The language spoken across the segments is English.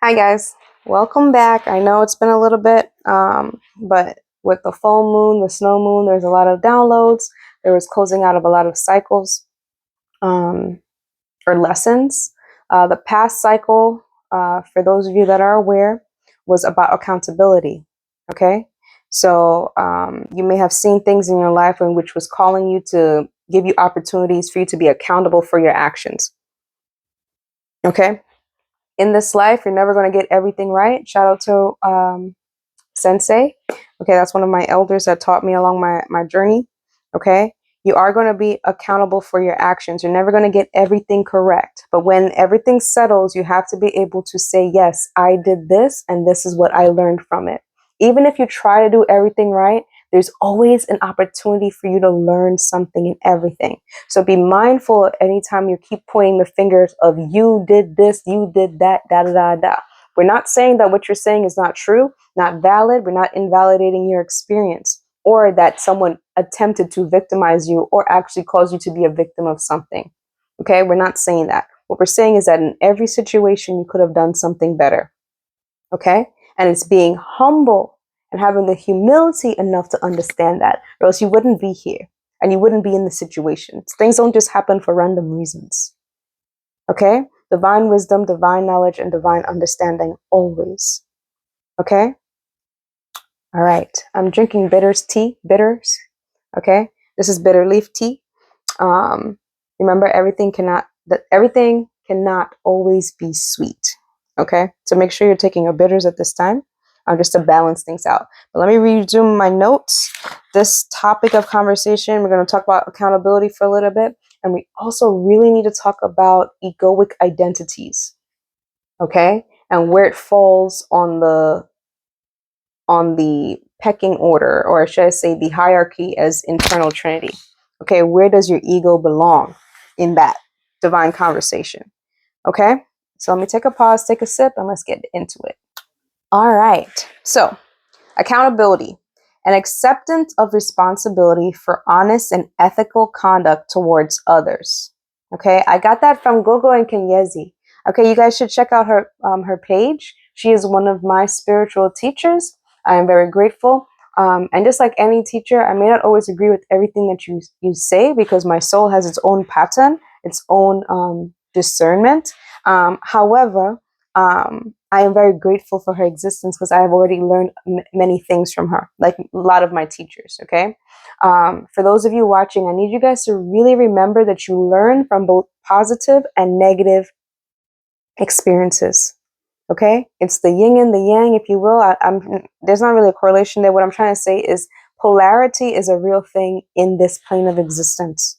Hi guys, welcome back. I know it's been a little bit, but with the full moon, the snow moon, there's a lot of downloads. There was closing out of a lot of cycles um, or lessons. The past cycle, for those of you that are aware, was about accountability. Okay, so you may have seen things in your life in which was calling you to give you opportunities for you to be accountable for your actions. Okay. In this life, you're never going to get everything right. Shout out to Sensei. Okay, that's one of my elders that taught me along my journey. Okay, you are going to be accountable for your actions. You're never going to get everything correct. But when everything settles, you have to be able to say, yes, I did this, and this is what I learned from it. Even if you try to do everything right, there's always an opportunity for you to learn something in everything. So be mindful anytime you keep pointing the fingers of you did this, you did that, da da da da. We're not saying that what you're saying is not true, not valid. We're not invalidating your experience or that someone attempted to victimize you or actually cause you to be a victim of something. Okay, we're not saying that. What we're saying is that in every situation, you could have done something better. Okay, and it's being humble and having the humility enough to understand that, or else you wouldn't be here and you wouldn't be in the situation. Things don't just happen for random reasons. Okay, divine wisdom, divine knowledge, and divine understanding always. Okay. All right. I'm drinking bitters. Okay. This is bitter leaf tea. Remember, everything cannot always be sweet. Okay. So make sure you're taking your bitters at this time, just to balance things out. But let me resume my notes. This topic of conversation, we're going to talk about accountability for a little bit. And we also really need to talk about egoic identities. Okay. And where it falls on the pecking order, or should I say the hierarchy as internal trinity. Okay, where does your ego belong in that divine conversation? Okay, so let me take a pause, take a sip, and let's get into it. All right, so accountability, an acceptance of responsibility for honest and ethical conduct towards others. Okay, I got that from Gogo and Kenyezi. Okay, you guys should check out her page. She is one of my spiritual teachers. I am very grateful. And just like any teacher, I may not always agree with everything that you say, because my soul has its own pattern, its own discernment. However, I am very grateful for her existence, because I have already learned many things from her, like a lot of my teachers. Okay. For those of you watching, I need you guys to really remember that you learn from both positive and negative experiences. Okay. It's the yin and the yang, if you will. There's not really a correlation there. What I'm trying to say is polarity is a real thing in this plane of existence.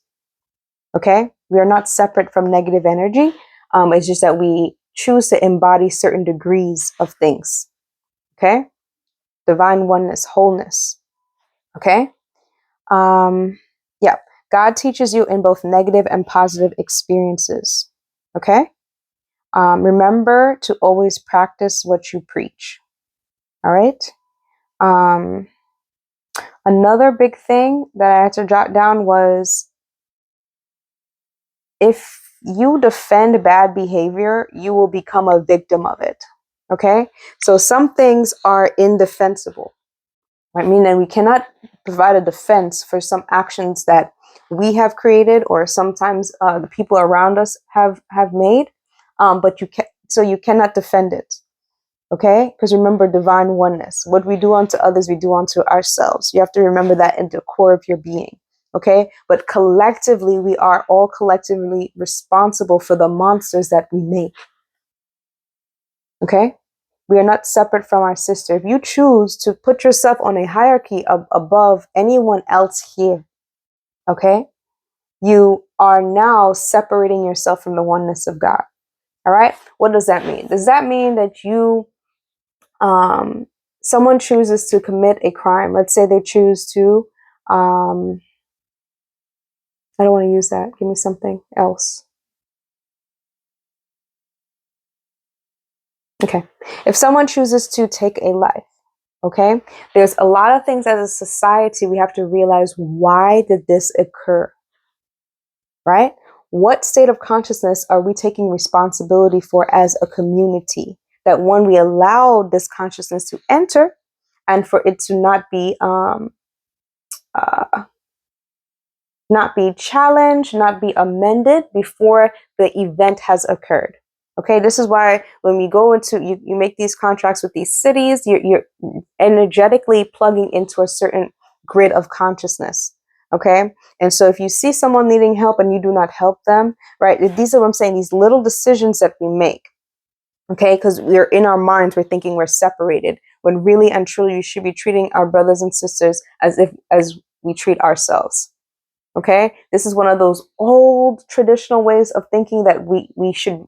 Okay. We are not separate from negative energy. It's just that we choose to embody certain degrees of things. Okay. Divine oneness, wholeness. Okay. Yeah. God teaches you in both negative and positive experiences. Okay. Remember to always practice what you preach. All right. Another big thing that I had to jot down was, if you defend bad behavior, you will become a victim of it. Okay. So some things are indefensible. I mean, and we cannot provide a defense for some actions that we have created, or sometimes the people around us have made. But you cannot defend it. Okay? Because remember, divine oneness. What we do unto others, we do unto ourselves. You have to remember that in the core of your being. Okay? But collectively, we are all collectively responsible for the monsters that we make. Okay? We are not separate from our sister. If you choose to put yourself on a hierarchy above anyone else here, okay, you are now separating yourself from the oneness of God. All right? What does that mean? Does that mean that someone chooses to commit a crime? Let's say they choose to, I don't want to use that. Give me something else. Okay. If someone chooses to take a life, okay, there's a lot of things as a society we have to realize. Why did this occur? Right? What state of consciousness are we taking responsibility for as a community? that one, we allow this consciousness to enter, and for it to not be challenged, not be amended before the event has occurred. Okay, this is why when we go into, you make these contracts with these cities, you're energetically plugging into a certain grid of consciousness. Okay, and so if you see someone needing help and you do not help them, right, these are what I'm saying, these little decisions that we make. Okay, because we're in our minds, we're thinking we're separated, when really and truly we should be treating our brothers and sisters as we treat ourselves. Okay, this is one of those old traditional ways of thinking that we should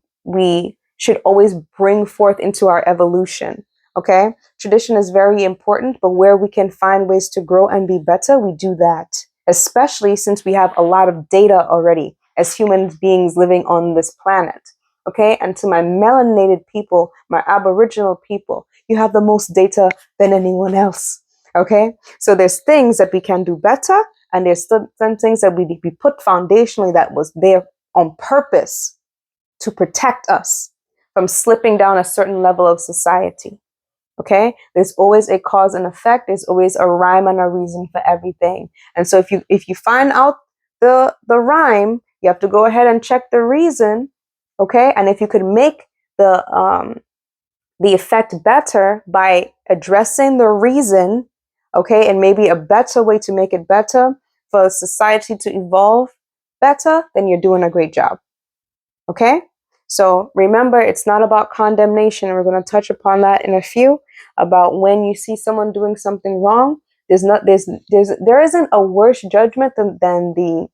always bring forth into our evolution. Okay, tradition is very important, but where we can find ways to grow and be better, we do that, especially since we have a lot of data already as human beings living on this planet. Okay, and to my melanated people, my Aboriginal people, you have the most data than anyone else. Okay, so there's things that we can do better, and there's some things that we put foundationally that was there on purpose to protect us from slipping down a certain level of society. Okay, there's always a cause and effect. There's always a rhyme and a reason for everything. And so if you find out the rhyme, you have to go ahead and check the reason. Okay, and if you could make the effect better by addressing the reason, okay, and maybe a better way to make it better for society to evolve better, then you're doing a great job. Okay, so remember, it's not about condemnation. We're going to touch upon that in a few, about when you see someone doing something wrong. There isn't a worse judgment than the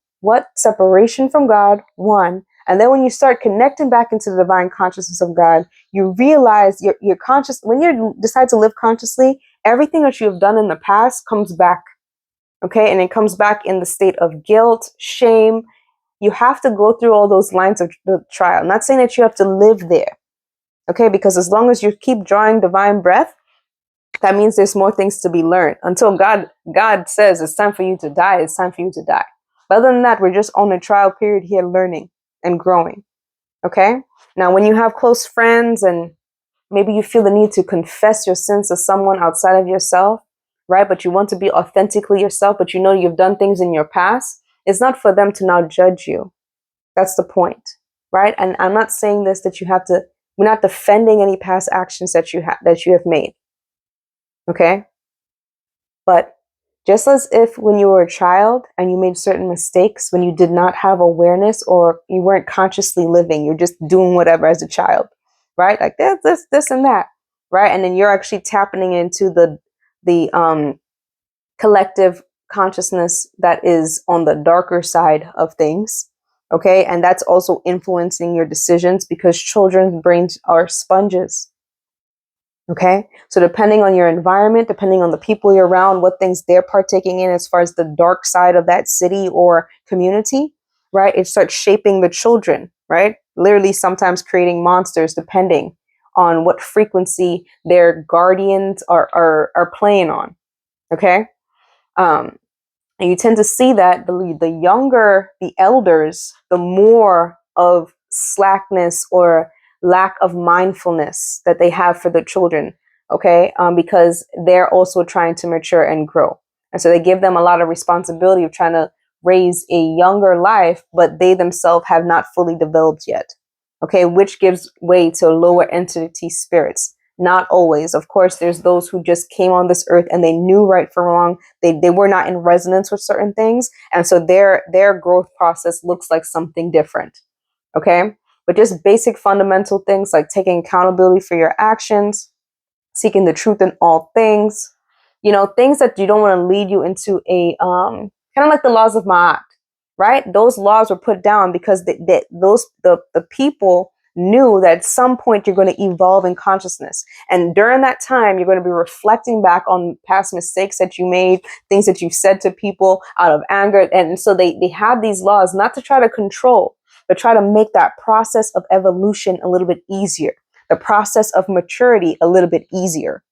separation from God, one. And then when you start connecting back into the divine consciousness of God, you realize you're conscious. When you decide to live consciously, everything that you have done in the past comes back. Okay, and it comes back in the state of guilt, shame. You have to go through all those lines of the trial. I'm not saying that you have to live there. Okay, because as long as you keep drawing divine breath, that means there's more things to be learned. Until God says it's time for you to die, it's time for you to die. But other than that, we're just on a trial period here, learning and growing. Okay, now when you have close friends and maybe you feel the need to confess your sins to someone outside of yourself, right? But you want to be authentically yourself, but you know you've done things in your past. It's not for them to now judge you. That's the point, right? And I'm not saying this that you have to. We're not defending any past actions that you have made. Okay, but just as if when you were a child and you made certain mistakes when you did not have awareness or you weren't consciously living, you're just doing whatever as a child, right? Like this and that, right? And then you're actually tapping into the collective consciousness that is on the darker side of things. Okay, and that's also influencing your decisions because children's brains are sponges. Okay, so depending on your environment, depending on the people you're around, what things they're partaking in as far as the dark side of that city or community, right? It starts shaping the children, right? Literally sometimes creating monsters depending on what frequency their guardians are playing on. Okay. And you tend to see that the younger the elders, the more of slackness or lack of mindfulness that they have for the children, okay? Because they're also trying to mature and grow. And so they give them a lot of responsibility of trying to raise a younger life, but they themselves have not fully developed yet, okay? Which gives way to lower entity spirits. Not always. Of course, there's those who just came on this earth and they knew right from wrong. They were not in resonance with certain things. And so their growth process looks like something different. Okay. But just basic fundamental things like taking accountability for your actions, seeking the truth in all things, things that you don't want to lead you into a kind of like the laws of Ma'at, right? Those laws were put down because the people knew that at some point you're going to evolve in consciousness. And during that time, you're going to be reflecting back on past mistakes that you made, things that you've said to people out of anger. And so they have these laws not to try to control, but try to make that process of evolution a little bit easier, the process of maturity a little bit easier.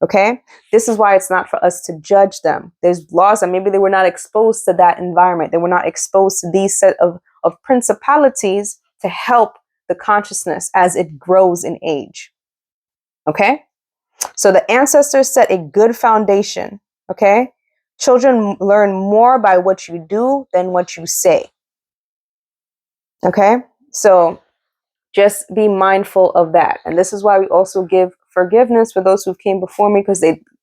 Okay, this is why it's not for us to judge them. There's laws and maybe they were not exposed to that environment. They were not exposed to these set of principalities to help the consciousness as it grows in age. Okay? So the ancestors set a good foundation. Okay? Children learn more by what you do than what you say. Okay? So just be mindful of that. And this is why we also give forgiveness for those who came before me,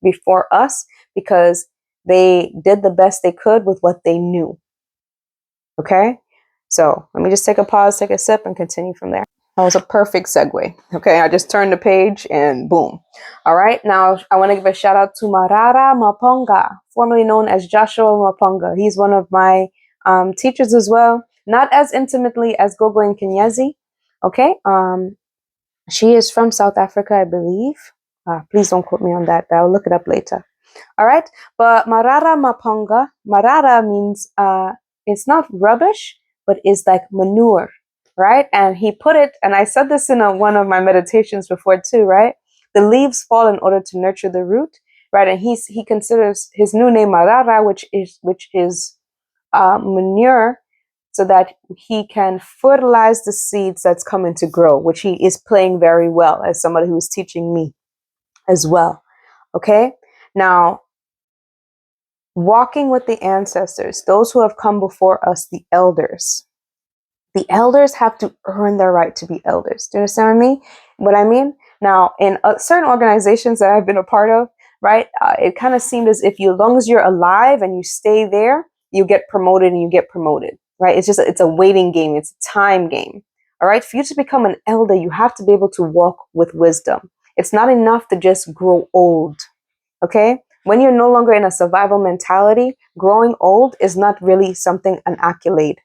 before us, because they did the best they could with what they knew. Okay? So let me just take a pause, take a sip, and continue from there. That was a perfect segue. Okay, I just turned the page and boom. All right, now I want to give a shout out to Marara Maponga, formerly known as Joshua Maponga. He's one of my teachers as well, not as intimately as Gogo and Kenyezi. Okay, she is from South Africa, I believe. Please don't quote me on that, but I'll look it up later. All right, but Marara Maponga, Marara means it's not rubbish, but it's like manure, right? And he put it, and I said this in one of my meditations before too, right? The leaves fall in order to nurture the root, right? And he considers his new name Marara, which is manure, so that he can fertilize the seeds that's coming to grow, which he is playing very well as somebody who's teaching me as well. Okay, now walking with the ancestors, those who have come before us, the elders. The elders have to earn their right to be elders. Do you understand what I mean? Now, in certain organizations that I've been a part of, right, it kind of seemed as if as long as you're alive and you stay there, you get promoted and you get promoted, right? It's a waiting game. It's a time game. All right. For you to become an elder, you have to be able to walk with wisdom. It's not enough to just grow old. Okay. When you're no longer in a survival mentality, growing old is not really an accolade.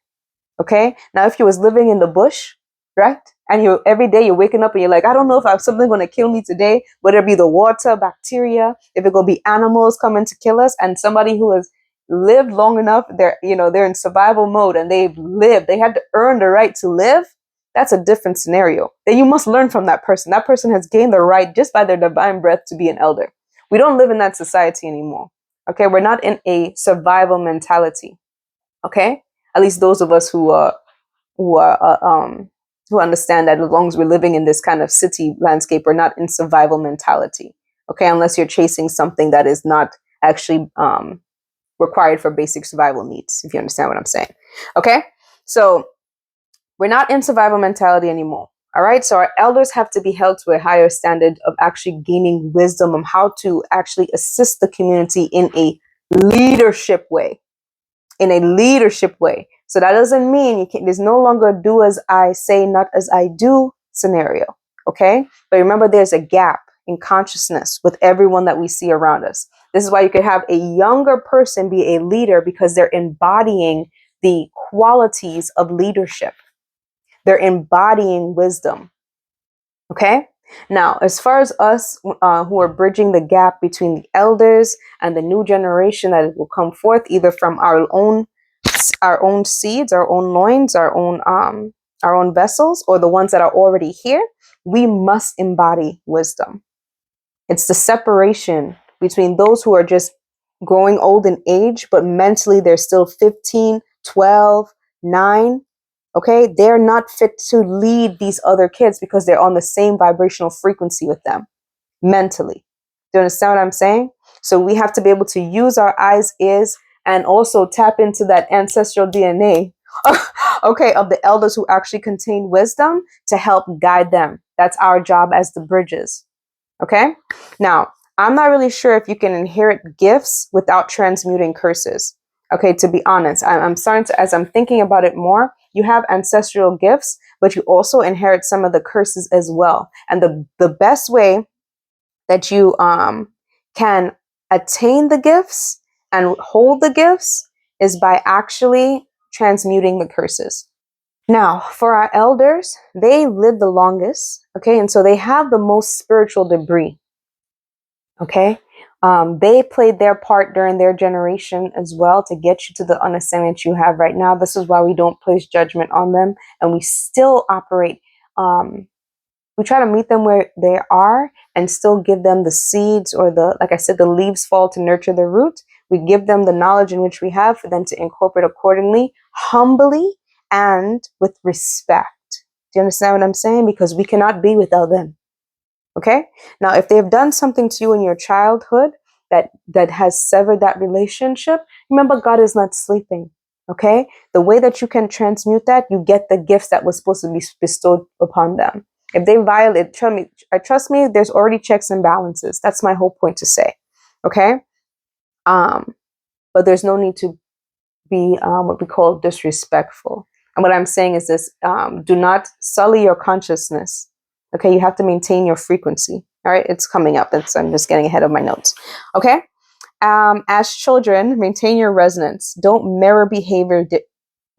Okay. Now, if you was living in the bush, right, and you every day you're waking up and you're like, I don't know if I have something going to kill me today, whether it be the water, bacteria, if it going to be animals coming to kill us, and somebody who has lived long enough, they're in survival mode and they had to earn the right to live. That's a different scenario. Then you must learn from that person. That person has gained the right just by their divine breath to be an elder. We don't live in that society anymore. Okay, we're not in a survival mentality. Okay, at least those of us who understand that as long as we're living in this kind of city landscape, we're not in survival mentality. Okay, unless you're chasing something that is not actually required for basic survival needs. If you understand what I'm saying. Okay, so we're not in survival mentality anymore. All right. So our elders have to be held to a higher standard of actually gaining wisdom on how to actually assist the community in a leadership way. So that doesn't mean there's no longer do as I say, not as I do scenario. Okay. But remember, there's a gap in consciousness with everyone that we see around us. This is why you could have a younger person be a leader, because they're embodying the qualities of leadership. They're embodying wisdom. Okay. Now, as far as us who are bridging the gap between the elders and the new generation that will come forth, either from our own seeds, our own loins, our own vessels, or the ones that are already here, we must embody wisdom. It's the separation between those who are just growing old in age, but mentally they're still 15, 12, 9. Okay, they're not fit to lead these other kids because they're on the same vibrational frequency with them mentally. Do you understand what I'm saying? So we have to be able to use our eyes, ears, and also tap into that ancestral DNA, okay, of the elders who actually contain wisdom to help guide them. That's our job as the bridges. Okay. Now, I'm not really sure if you can inherit gifts without transmuting curses. Okay, to be honest, I'm starting to, as I'm thinking about it more, you have ancestral gifts, but you also inherit some of the curses as well. And the best way that you can attain the gifts and hold the gifts is by actually transmuting the curses. Now, for our elders, they live the longest, okay, and so they have the most spiritual debris. Okay. They played their part during their generation as well to get you to the understanding that you have right now. This is why we don't place judgment on them, and we still operate. We try to meet them where they are and still give them the seeds, or like I said, the leaves fall to nurture the root. We give them the knowledge in which we have for them to incorporate accordingly, humbly and with respect. Do you understand what I'm saying? Because we cannot be without them. Okay. Now, if they've done something to you in your childhood that has severed that relationship, remember, God is not sleeping. Okay. The way that you can transmute that, you get the gifts that was supposed to be bestowed upon them. If they violate, trust me, there's already checks and balances. That's my whole point to say. Okay. But there's no need to be what we call disrespectful. And what I'm saying is this: do not sully your consciousness. Okay, you have to maintain your frequency. All right, it's coming up. I'm just getting ahead of my notes. Okay. As children, maintain your resonance. Don't mirror behavior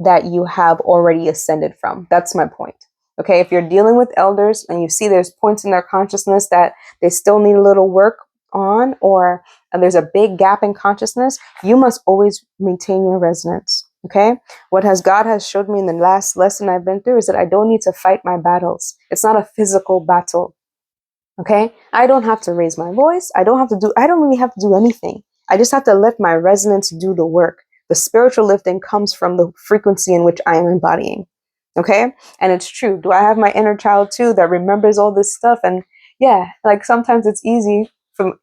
that you have already ascended from. That's my point. Okay, if you're dealing with elders and you see there's points in their consciousness that they still need a little work on, or there's a big gap in consciousness, you must always maintain your resonance. Okay, God has showed me in the last lesson I've been through is that I don't need to fight my battles. It's not a physical battle. Okay, I don't have to raise my voice. I don't really have to do anything. I just have to let my resonance do the work. The spiritual lifting comes from the frequency in which I am embodying. Okay, and it's true. Do I have my inner child too that remembers all this stuff? And yeah, like sometimes it's easy for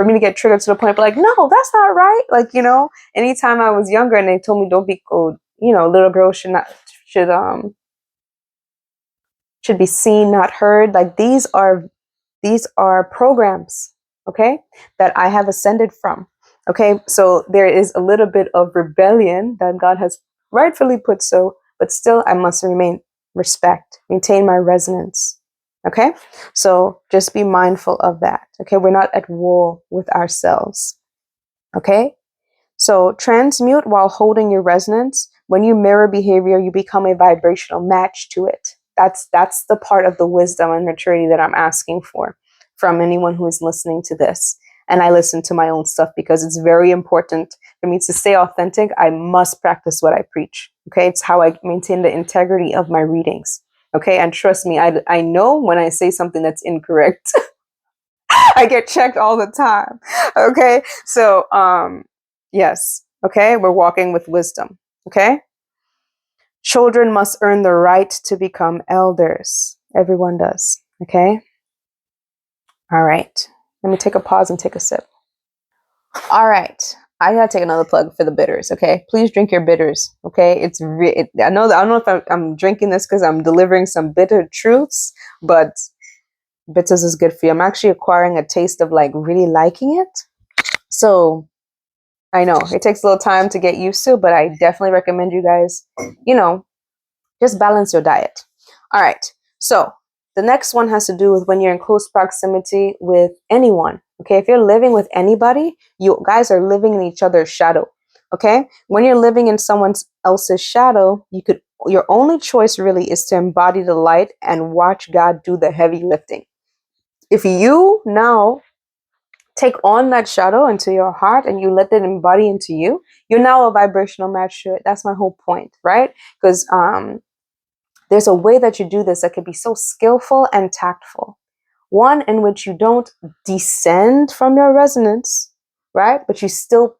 me to get triggered to the point, but like, no, that's not right. Like, anytime I was younger and they told me don't be cold, little girls should be seen, not heard. Like these are programs, okay, that I have ascended from. Okay, so there is a little bit of rebellion that God has rightfully put so, but still I must maintain my resonance. Okay, so just be mindful of that. Okay, we're not at war with ourselves. Okay, so transmute while holding your resonance. When you mirror behavior, you become a vibrational match to it. That's the part of the wisdom and maturity that I'm asking for from anyone who is listening to this. And I listen to my own stuff because it's very important for me to stay authentic. I must practice what I preach. Okay, it's how I maintain the integrity of my readings. Okay, and trust me, I know when I say something that's incorrect. I get checked all the time. Okay, so yes. Okay, we're walking with wisdom. Okay. Children must earn the right to become elders. Everyone does. Okay. All right. Let me take a pause and take a sip. All right. I gotta take another plug for the bitters. Okay. Please drink your bitters. Okay. I don't know if I'm drinking this because I'm delivering some bitter truths, but bitters is good for you. I'm actually acquiring a taste of like really liking it. So I know it takes a little time to get used to, but I definitely recommend you guys, just balance your diet. All right. So the next one has to do with when you're in close proximity with anyone. Okay. If you're living with anybody, you guys are living in each other's shadow. Okay. When you're living in someone else's shadow, your only choice really is to embody the light and watch God do the heavy lifting. If you now take on that shadow into your heart and you let it embody into you, you're now a vibrational match to it. That's my whole point, right? Because there's a way that you do this that could be so skillful and tactful. One in which you don't descend from your resonance, right? But you still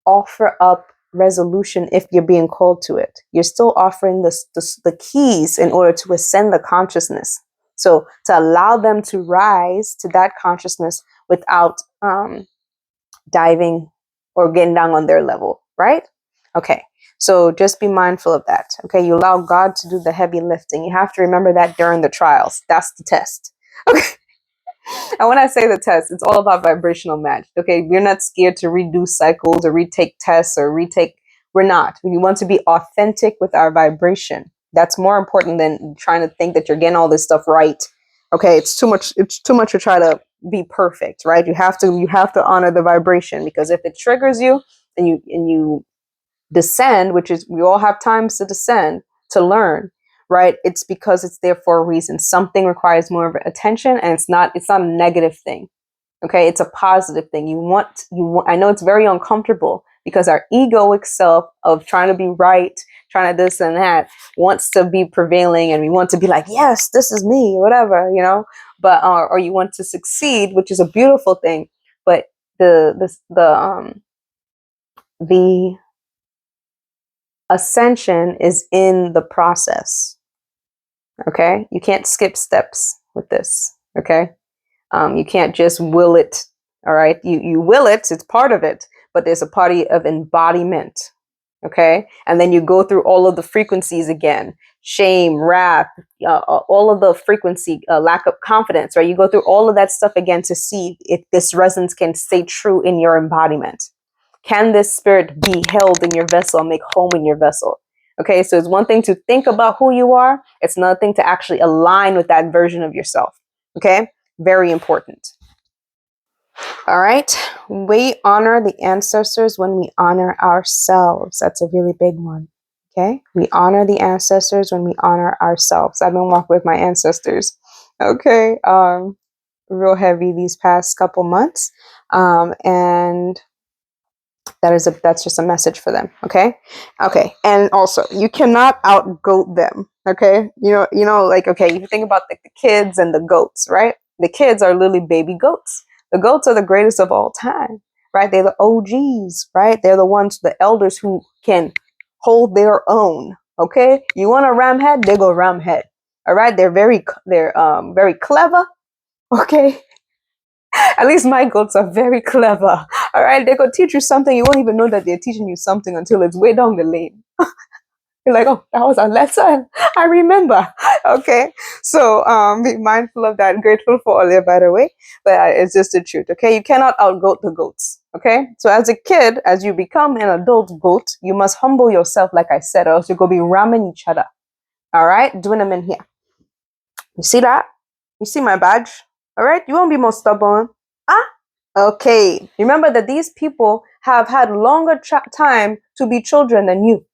offer up resolution if you're being called to it. You're still offering the keys in order to ascend the consciousness. So to allow them to rise to that consciousness without diving or getting down on their level, right? Okay, so just be mindful of that. Okay, you allow God to do the heavy lifting. You have to remember that during the trials. That's the test. Okay. And when I say the test, it's all about vibrational match. Okay, we're not scared to redo cycles or retake tests or retake. We're not. We want to be authentic with our vibration. That's more important than trying to think that you're getting all this stuff right. Okay, it's too much. It's too much to try to be perfect, right? You have to honor the vibration, because if it triggers you and you descend, which is, we all have times to descend to learn, right? It's because it's there for a reason. Something requires more of attention, and it's not a negative thing. Okay, it's a positive thing. I know it's very uncomfortable because our egoic self of trying to be right, trying to this and that, wants to be prevailing, and we want to be like, yes, this is me, whatever, but or you want to succeed, which is a beautiful thing, but the ascension is in the process. Okay, you can't skip steps with this. Okay, You can't just will it. All right. You will it. It's part of it, but there's a party of embodiment. Okay. And then you go through all of the frequencies again: shame, wrath, all of the frequency, lack of confidence, right? You go through all of that stuff again to see if this resonance can stay true in your embodiment. Can this spirit be held in your vessel and make home in your vessel? Okay. So it's one thing to think about who you are. It's another thing to actually align with that version of yourself. Okay. Very important. All right. We honor the ancestors when we honor ourselves. That's a really big one. Okay. We honor the ancestors when we honor ourselves. I've been walking with my ancestors. Okay. Real heavy these past couple months. And that's just a message for them. Okay. And also, you cannot outgoat them. Okay. Like, okay, you think about the kids and the goats, right? The kids are literally baby goats. The goats are the greatest of all time, right? They're the OGs, right? They're the ones, the elders who can hold their own. Okay. You want a ram head? They go ram head. All right. They're very clever. Okay. At least my goats are very clever. All right, they could teach you something. You won't even know that they're teaching you something until it's way down the lane. You're like, oh, that was a lesson. I remember. Okay, so be mindful of that. Grateful for Olia, by the way, but it's just the truth. Okay, you cannot outgoat the goats. Okay, so as a kid, as you become an adult goat, you must humble yourself, like I said, or else you're gonna be ramming each other. All right, doing them in here. You see that? You see my badge? All right, you won't be more stubborn. Ah, okay. Remember that these people have had longer time to be children than you,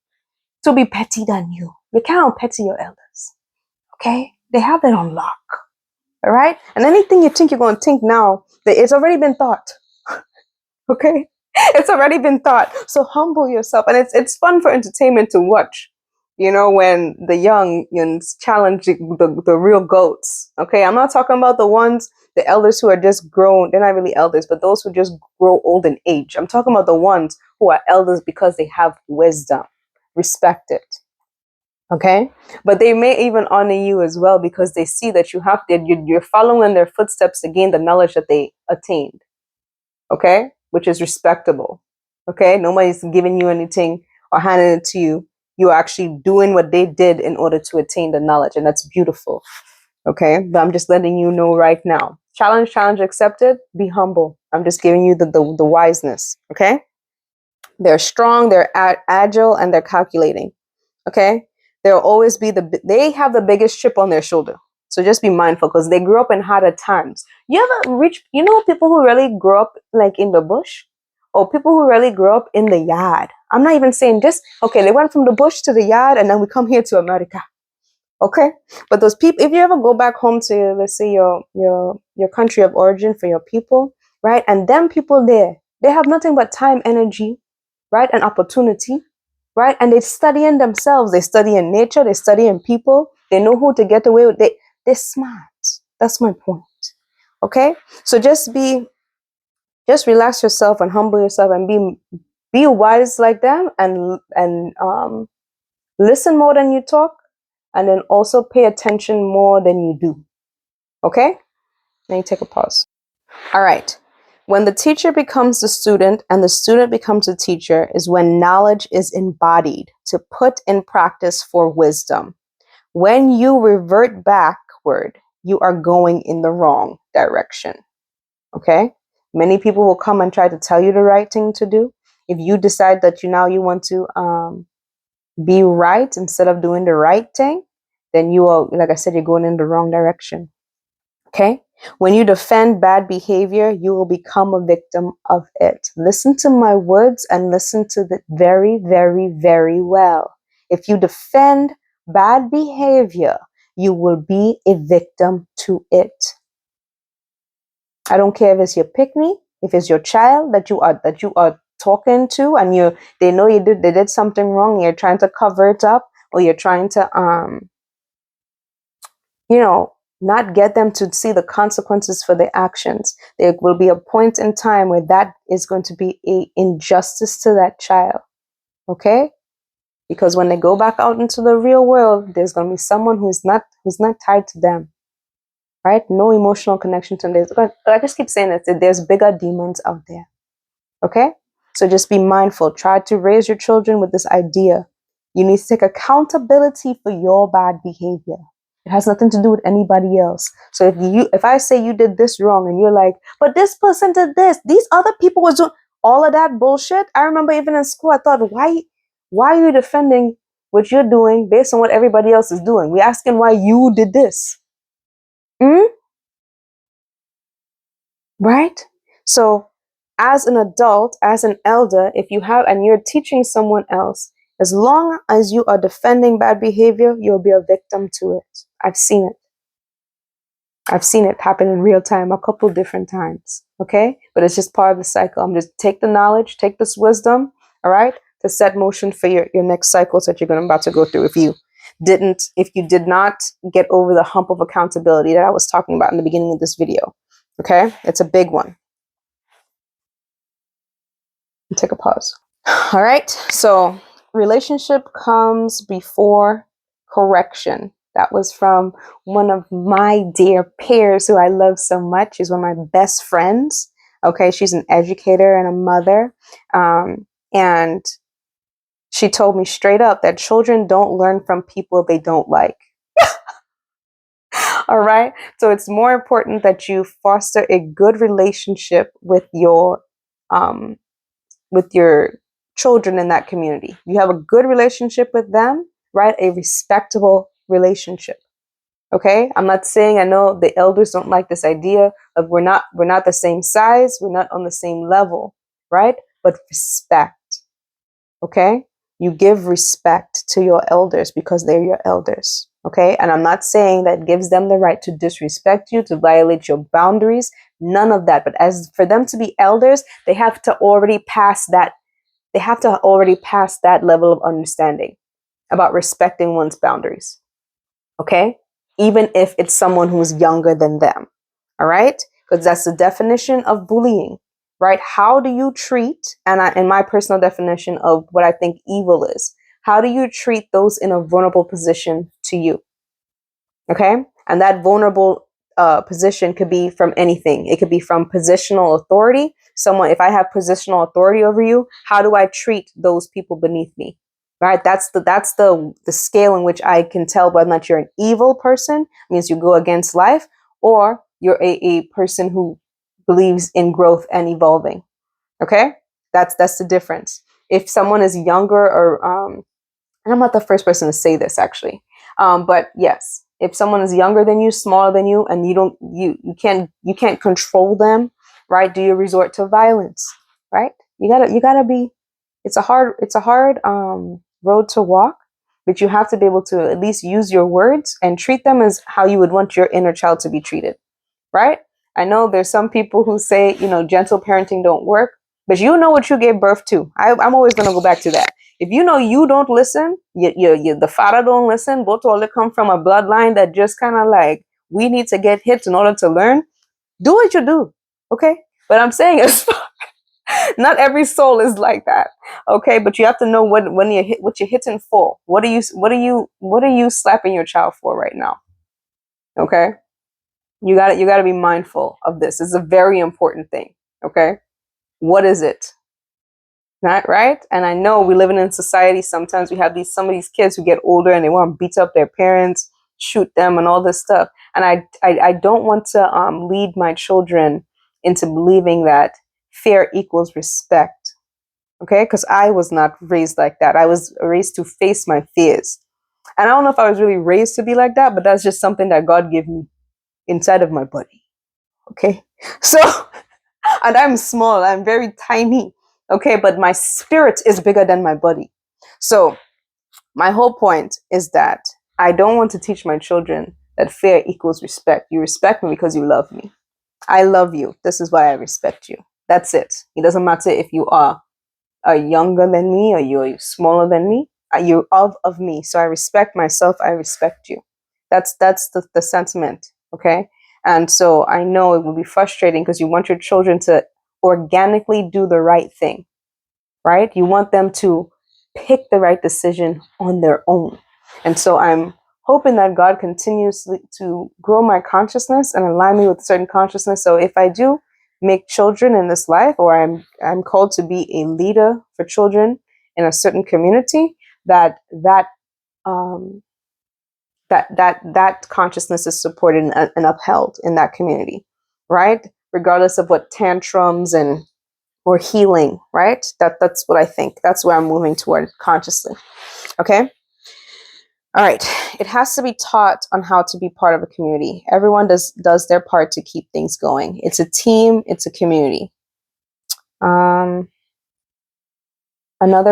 to be petty than you. You can't petty your elders. Okay? They have it on lock. All right? And anything you think you're going to think now, it's already been thought. Okay? It's already been thought. So humble yourself. And it's fun for entertainment to watch. When the young challenge the real goats. Okay? I'm not talking about the elders who are just grown. They're not really elders, but those who just grow old in age. I'm talking about the ones who are elders because they have wisdom. Respect it. Okay? But they may even honor you as well because they see that you're following their footsteps to gain the knowledge that they attained. Okay? Which is respectable. Okay? Nobody's giving you anything or handing it to you. You're actually doing what they did in order to attain the knowledge, and that's beautiful. Okay? But I'm just letting you know right now. Challenge accepted. Be humble. I'm just giving you the wiseness. Okay? They're strong, they're agile, and they're calculating. Okay? They'll always they have the biggest chip on their shoulder. So just be mindful because they grew up in harder times. You ever people who really grew up like in the bush? Or people who really grew up in the yard? I'm not even saying they went from the bush to the yard and then we come here to America. Okay? But those people, if you ever go back home to, let's say, your country of origin for your people, right? And them people there, they have nothing but time, energy, right? And opportunity, right? And they study in themselves. They study in nature. They study in people. They know who to get away with. They're smart. That's my point. Okay? So just relax yourself and humble yourself and be wise like them and listen more than you talk, and then also pay attention more than you do. Okay? Let me take a pause. All right. When the teacher becomes the student and the student becomes the teacher is when knowledge is embodied to put in practice for wisdom. When you revert backward, you are going in the wrong direction. Okay? Many people will come and try to tell you the right thing to do. If you decide that you want to be right instead of doing the right thing, then you are, like I said, you're going in the wrong direction. Okay? When you defend bad behavior, you will become a victim of it. Listen to my words and listen to it very, very, very well. If you defend bad behavior, you will be a victim to it. I don't care if it's your picnic, if it's your child that you are talking to and they know they did something wrong, and you're trying to cover it up, or you're trying to not get them to see the consequences for their actions. There will be a point in time where that is going to be an injustice to that child. Okay? Because when they go back out into the real world, there's going to be someone who's not tied to them. right? No emotional connection to this. I just keep saying this, that there's bigger demons out there. Okay? So just be mindful. Try to raise your children with this idea. You need to take accountability for your bad behavior. It has nothing to do with anybody else. So if I say you did this wrong and you're like, but this person did this, these other people was doing all of that bullshit. I remember even in school, I thought, why are you defending what you're doing based on what everybody else is doing? We're asking why you did this. Right? So, as an adult, as an elder, if you have and you're teaching someone else, as long as you are defending bad behavior, you'll be a victim to it. I've seen it. I've seen it happen in real time a couple different times. Okay? But it's just part of the cycle. I'm just take the knowledge, take this wisdom, all right, to set motion for your next cycles that you're about to go through. If you did not get over the hump of accountability that I was talking about in the beginning of this video. Okay? It's a big one. Take a pause. All right. So relationship comes before correction. That was from one of my dear peers who I love so much. She's one of my best friends. Okay. She's an educator and a mother. And she told me straight up that children don't learn from people they don't like. All right. So it's more important that you foster a good relationship with your children in that community. You have a good relationship with them, right? A respectable relationship. Okay? I'm not saying, I know the elders don't like this idea of we're not the same size, we're not on the same level, right? But respect. Okay? You give respect to your elders because they're your elders. Okay? And I'm not saying that gives them the right to disrespect you, to violate your boundaries, none of that. But as for them to be elders, they have to already pass that level of understanding about respecting one's boundaries. Okay? Even if it's someone who's younger than them. All right? Because that's the definition of bullying, right? How do you treat, in my personal definition of what I think evil is, how do you treat those in a vulnerable position to you? Okay? And that vulnerable position could be from anything. It could be from positional authority. If I have positional authority over you, how do I treat those people beneath me? Right? That's the scale in which I can tell whether or not you're an evil person, means you go against life, or you're a person who believes in growth and evolving. Okay? That's the difference. If someone is younger or and I'm not the first person to say this actually. But yes, if someone is younger than you, smaller than you, and you can't control them, right? Do you resort to violence, right? You gotta be. It's a hard road to walk, but you have to be able to at least use your words and treat them as how you would want your inner child to be treated, right? I know there's some people who say, gentle parenting don't work, but you know what you gave birth to. I'm always going to go back to that. If you know you don't listen, the father don't listen, both all come from a bloodline that just kind of like, we need to get hit in order to learn, do what you do. Okay. But I'm saying is not every soul is like that. Okay. But you have to know what you're hitting for. What are you slapping your child for right now? Okay. You got to be mindful of this. It's a very important thing. Okay. What is it? Not right. And I know we live in a society. Sometimes we have some of these kids who get older and they want to beat up their parents, shoot them and all this stuff. And I don't want to lead my children into believing that fear equals respect. Okay. Because I was not raised like that. I was raised to face my fears. And I don't know if I was really raised to be like that, but that's just something that God gave me inside of my body. Okay. So, and I'm small, I'm very tiny. Okay. But my spirit is bigger than my body. So, my whole point is that I don't want to teach my children that fear equals respect. You respect me because you love me. I love you. This is why I respect you. That's it. It doesn't matter if you are younger than me or you're smaller than me. You're of me. So I respect myself. I respect you. That's the sentiment. Okay. And so I know it will be frustrating because you want your children to organically do the right thing, right? You want them to pick the right decision on their own. And so I'm hoping that God continues to grow my consciousness and align me with certain consciousness. So if I do make children in this life, or I'm called to be a leader for children in a certain community, that consciousness is supported and upheld in that community, right? Regardless of what tantrums and or healing, right? That's what I think. That's where I'm moving toward consciously. Okay. All right. It has to be taught on how to be part of a community. Everyone does their part to keep things going. It's a team. It's a community. Another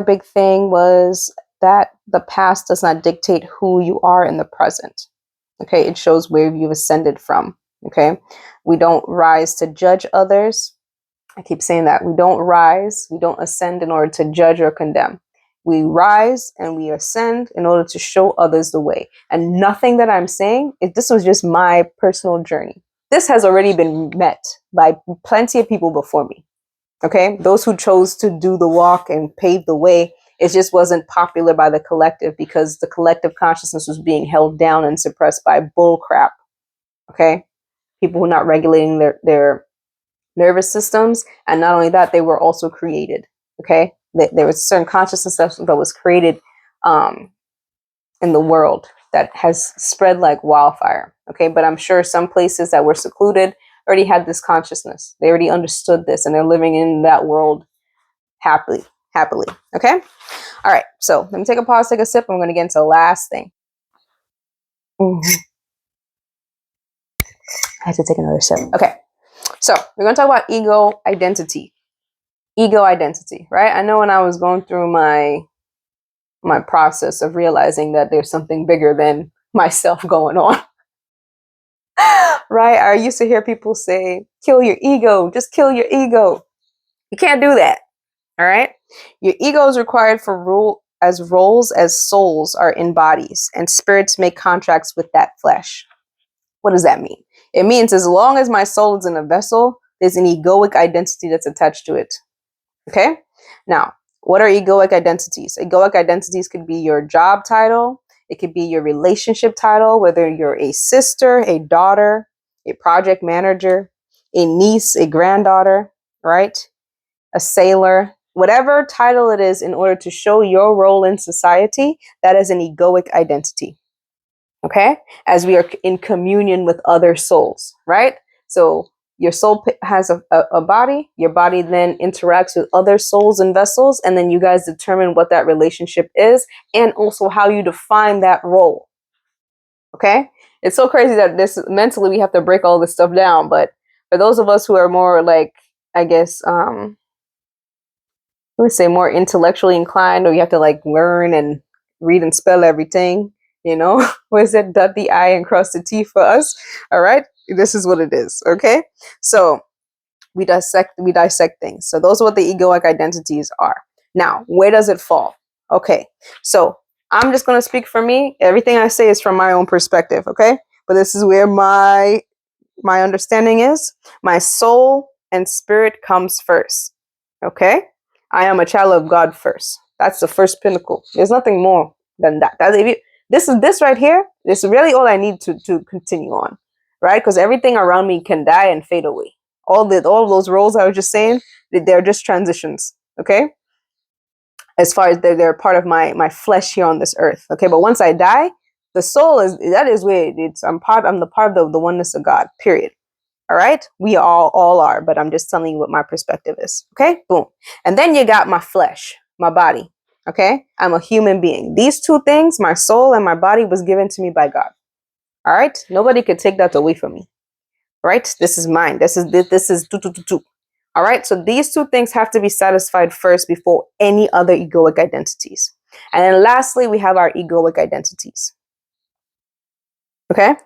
big thing was that the past does not dictate who you are in the present. Okay. It shows where you've ascended from. Okay. We don't rise to judge others. I keep saying that. We don't rise. We don't ascend in order to judge or condemn. We rise and we ascend in order to show others the way. And nothing that I'm saying, this was just my personal journey. This has already been met by plenty of people before me. Okay. Those who chose to do the walk and pave the way, it just wasn't popular by the collective because the collective consciousness was being held down and suppressed by bull crap. Okay. People who are not regulating their nervous systems. And not only that, they were also created. Okay. There was certain consciousness that was created in the world that has spread like wildfire. Okay. But I'm sure some places that were secluded already had this consciousness. They already understood this and they're living in that world happily. Okay. All right. So let me take a pause, take a sip. I'm going to get into the last thing. I had to take another sip. Okay. So we're going to talk about ego identity. Ego identity, right? I know when I was going through my process of realizing that there's something bigger than myself going on, right? I used to hear people say, kill your ego, just kill your ego. You can't do that, all right? Your ego is required for roles as souls are in bodies and spirits make contracts with that flesh. What does that mean? It means as long as my soul is in a vessel, there's an egoic identity that's attached to it. Okay. Now, what are egoic identities? Egoic identities could be your job title. It could be your relationship title, whether you're a sister, a daughter, a project manager, a niece, a granddaughter, right? A sailor, whatever title it is in order to show your role in society, that is an egoic identity. Okay. As we are in communion with other souls, right? So your soul has a body. Your body then interacts with other souls and vessels. And then you guys determine what that relationship is and also how you define that role. Okay. It's so crazy that this mentally we have to break all this stuff down. But for those of us who are more like, I guess, let's say more intellectually inclined, or you have to like learn and read and spell everything, you know, where's that dot the I and cross the T for us? All right. This is what it is. Okay. So we dissect things. So those are what the egoic identities are. Now, where does it fall? Okay. So I'm just going to speak for me. Everything I say is from my own perspective. Okay. But this is where my understanding is. My soul and spirit comes first. Okay. I am a child of God first. That's the first pinnacle. There's nothing more than that. This right here. This is really all I need to continue on, right? Because everything around me can die and fade away. All those roles I was just saying, they're just transitions. Okay, as far as they're part of my flesh here on this earth. Okay, but once I die, the soul is where it's. I'm the part of the oneness of God. Period. All right, we all are, but I'm just telling you what my perspective is. Okay, boom. And then you got my flesh, my body. Okay, I'm a human being. These two things, my soul and my body, was given to me by God. All right, nobody could take that away from me. Right, this is mine. This is two. All right, so these two things have to be satisfied first before any other egoic identities. And then lastly, we have our egoic identities. Okay.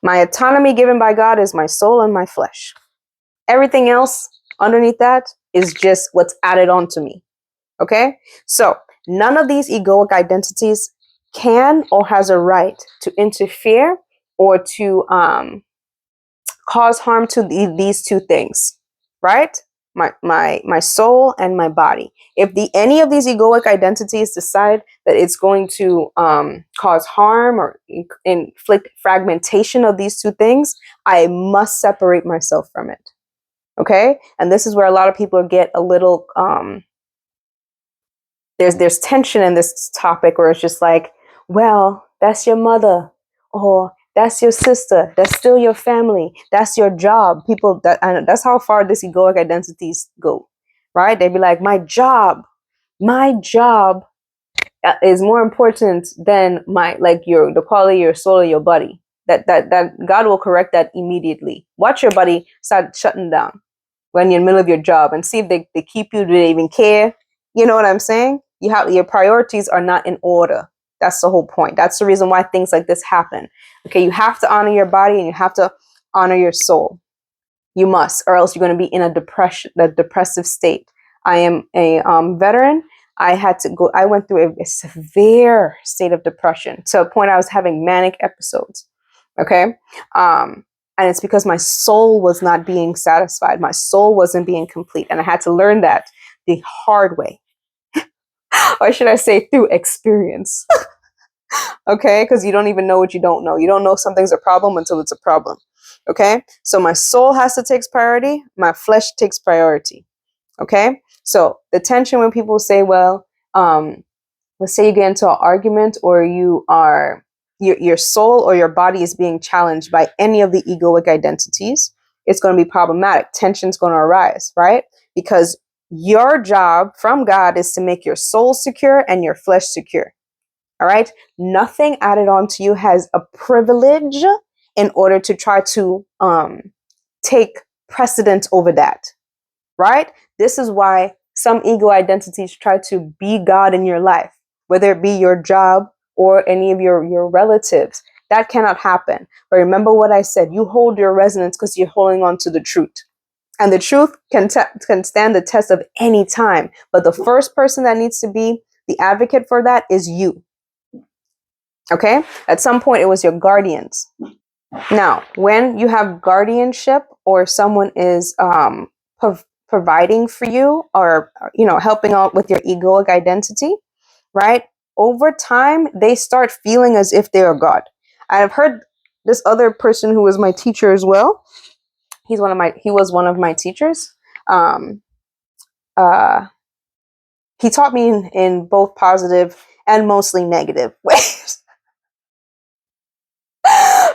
My autonomy given by God is my soul and my flesh. Everything else underneath that is just what's added on to me. Okay? So none of these egoic identities can or has a right to interfere or to cause harm to these two things. Right? my soul and my body. If any of these egoic identities decide that it's going to cause harm or inflict fragmentation of these two things, I must separate myself from it. Okay? And this is where a lot of people get a little there's tension in this topic where it's just like, well, that's your mother, or that's your sister, that's still your family, that's your job. People that's how far this egoic identities go, right? They'd be like, my job is more important than the quality of your soul or your body. That God will correct that immediately. Watch your body start shutting down when you're in the middle of your job, and see if they keep you. Do they even care? You know what I'm saying? Your priorities are not in order. That's the whole point. That's the reason why things like this happen. Okay, you have to honor your body and you have to honor your soul. You must, or else you're going to be in a depressive state. I am a veteran. I went through a severe state of depression to a point I was having manic episodes. Okay. And it's because my soul was not being satisfied. My soul wasn't being complete. And I had to learn that the hard way. Or should I say through experience? Okay. Because you don't even know what you don't know. You don't know something's a problem until it's a problem. Okay. So my soul has to take priority. My flesh takes priority. Okay. So the tension when people say, well, let's say you get into an argument, or your soul or your body is being challenged by any of the egoic identities, it's going to be problematic. Tension's going to arise, right? Because your job from God is to make your soul secure and your flesh secure. All right. Nothing added on to you has a privilege in order to try to take precedence over that. Right? This is why some ego identities try to be God in your life, whether it be your job or any of your relatives. That cannot happen. But remember what I said, you hold your resonance because you're holding on to the truth. And the truth can stand the test of any time. But the first person that needs to be the advocate for that is you. Okay? At some point, it was your guardians. Now, when you have guardianship, or someone is providing for you, or helping out with your egoic identity, right? Over time, they start feeling as if they are God. I've heard this other person who was my teacher as well. He was one of my teachers. He taught me in both positive and mostly negative ways.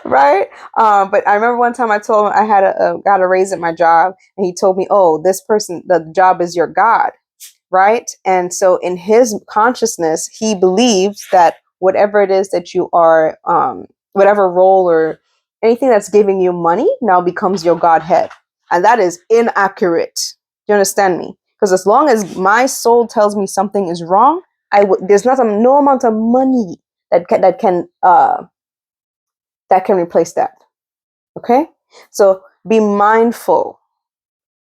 Right? But I remember one time I told him I had got a raise at my job, and he told me, oh, this person, the job is your God. Right? And so in his consciousness, he believes that whatever it is that you are, whatever role or anything that's giving you money now becomes your Godhead. And that is inaccurate. Do you understand me? Because as long as my soul tells me something is wrong, there's no amount of money that can replace that. Okay? So be mindful.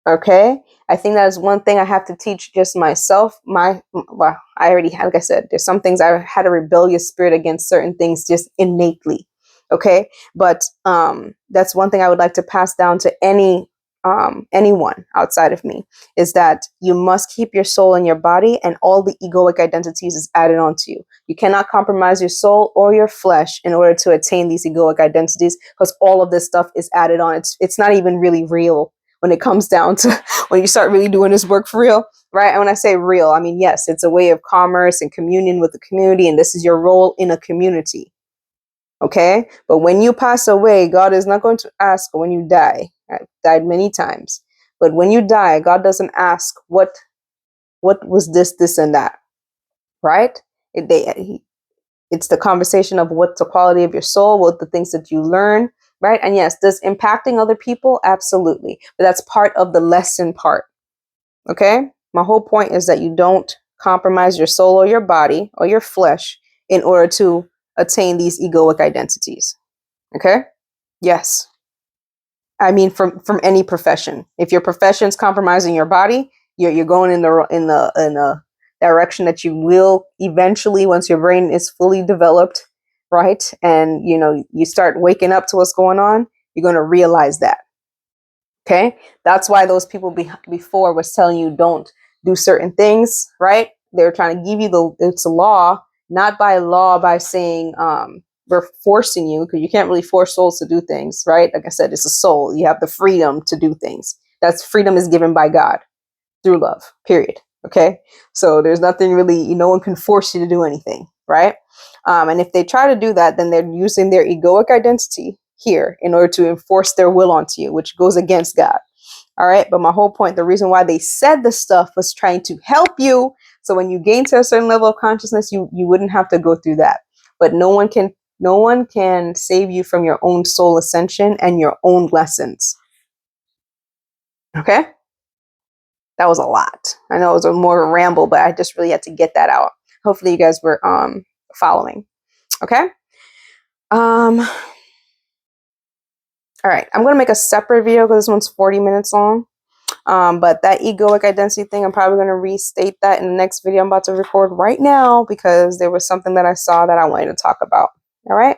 Okay? I think that is one thing I have to teach just myself. I already had, like I said, there's some things I had a rebellious spirit against certain things just innately. Okay? But that's one thing I would like to pass down to anyone outside of me, is that you must keep your soul in your body, and all the egoic identities is added onto you. You cannot compromise your soul or your flesh in order to attain these egoic identities, because all of this stuff is added on. It's not even really real when it comes down to when you start really doing this work for real, right? And when I say real, I mean, yes, it's a way of commerce and communion with the community, and this is your role in a community. Okay? But when you pass away, God is not going to ask when you die. I've died many times. But when you die, God doesn't ask what was this, and that, right? It's the conversation of what's the quality of your soul, what the things that you learn, right? And yes, does impacting other people? Absolutely. But that's part of the lesson part. Okay? My whole point is that you don't compromise your soul or your body or your flesh in order to attain these egoic identities. Okay? Yes. I mean, from any profession. If your profession is compromising your body, you're going in the direction that you will eventually, once your brain is fully developed, right? And you start waking up to what's going on, you're going to realize that. Okay, that's why those people before was telling you don't do certain things, right? They're trying to give you it's a law, not by law by saying we're forcing you, because you can't really force souls to do things, right? Like I said, it's a soul. You have the freedom to do things. That's freedom is given by God through love, period. Okay, so there's nothing really, no one can force you to do anything, right? And if they try to do that, then they're using their egoic identity here in order to enforce their will onto you, which goes against God. All right. But my whole point, the reason why they said the stuff was trying to help you. So when you gain to a certain level of consciousness, you wouldn't have to go through that. But no one can save you from your own soul ascension and your own lessons. Okay. That was a lot. I know it was a more ramble, but I just really had to get that out. Hopefully you guys were following. Okay. All right, I'm going to make a separate video because this one's 40 minutes long. But that egoic identity thing, I'm probably going to restate that in the next video I'm about to record right now, because there was something that I saw that I wanted to talk about. All right.